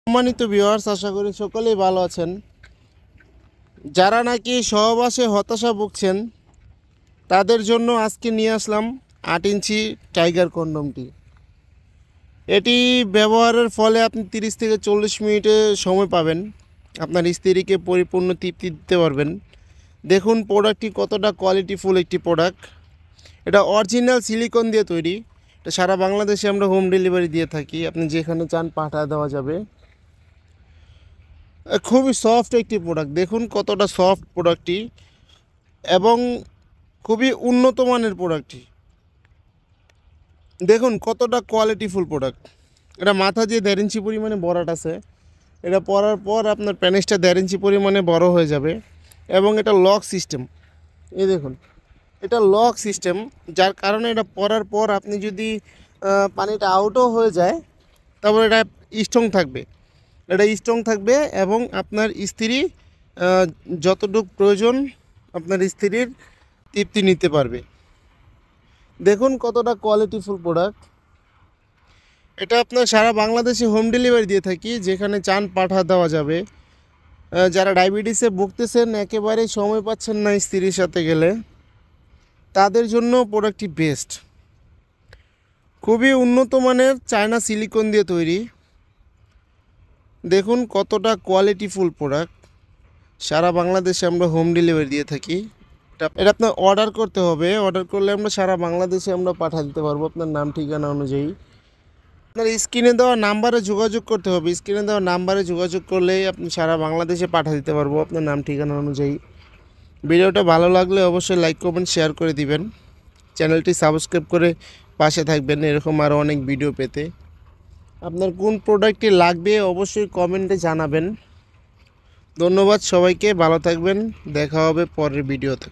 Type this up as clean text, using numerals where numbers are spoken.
সম্মানিত ভিউয়ার্স, আশা করি সকলেই ভালো আছেন। যারা নাকি সহবাসে হতাশা ভুগছেন তাদের জন্য আজকে নিয়ে আসলাম 8 ইঞ্চি টাইগার কন্ডমটি। এটি ব্যবহারের ফলে আপনি 30 থেকে 40 মিনিটে সময় পাবেন, আপনার স্ত্রীকে পরিপূর্ণ তৃপ্তি দিতে পারবেন। দেখুন প্রোডাক্টটি কতটা কোয়ালিটিফুল একটি প্রোডাক্ট। এটা অরিজিনাল সিলিকন দিয়ে তৈরি। এটা সারা বাংলাদেশে আমরা হোম ডেলিভারি দিয়ে থাকি, আপনি যেখানে চান পাঠিয়ে দেওয়া যাবে। খুবই সফট একটি প্রোডাক্ট, দেখুন কতটা সফট প্রোডাক্টটি এবং খুবই উন্নত মানের প্রোডাক্টটি। দেখুন কতটা কোয়ালিটিফুল প্রোডাক্ট। এটা মাথা যে 1.5 ইঞ্চি পরিমাণে বড়াট আছে, এটা পরার পর আপনার প্যানিসটা 1.5 ইঞ্চি পরিমাণে বড় হয়ে যাবে এবং এটা লক সিস্টেম। এই দেখুন এটা লক সিস্টেম, যার কারণে এটা পরার পর আপনি যদি পানিটা আউটও হয়ে যায় তারপর এটা স্ট্রং থাকবে। এটা স্ট্রং থাকবে এবং আপনার স্ত্রী যতটুকু প্রয়োজন আপনার স্ত্রীর তৃপ্তি নিতে পারবে। দেখুন কতটা কোয়ালিটিফুল প্রোডাক্ট। এটা আপনার সারা বাংলাদেশে হোম ডেলিভারি দিয়ে থাকি, যেখানে চান পাঠা দেওয়া যাবে। যারা ডায়াবেটিসে ভুগতেছেন, একেবারেই সময় পাচ্ছেন না স্ত্রীর সাথে গেলে, তাদের জন্য প্রোডাক্টটি বেস্ট। খুবই উন্নত মানের চায়না সিলিকন দিয়ে তৈরি। দেখুন কতটা কোয়ালিটিফুল প্রোডাক্ট। সারা বাংলাদেশে আমরা হোম ডেলিভারি দিয়ে থাকি। এটা আপনার অর্ডার করতে হবে, অর্ডার করলে আমরা সারা বাংলাদেশে আমরা পাঠিয়ে দিতে পারবো আপনার নাম ঠিকানা অনুযায়ী। আপনার স্ক্রিনে দেওয়া নাম্বারে যোগাযোগ করতে হবে, স্ক্রিনে দেওয়া নাম্বারে যোগাযোগ করলেই আপনি সারা বাংলাদেশে পাঠিয়ে দিতে পারবো আপনার নাম ঠিকানা অনুযায়ী। ভিডিওটা ভালো লাগলে অবশ্যই লাইক কমেন্ট শেয়ার করে দিবেন, চ্যানেলটি সাবস্ক্রাইব করে পাশে থাকবেন এরকম আরও অনেক ভিডিও পেতে। আপনার কোন প্রোডাক্টটি লাগবে অবশ্যই কমেন্টে জানাবেন। ধন্যবাদ সবাইকে, ভালো থাকবেন, দেখা হবে পরের ভিডিওতে।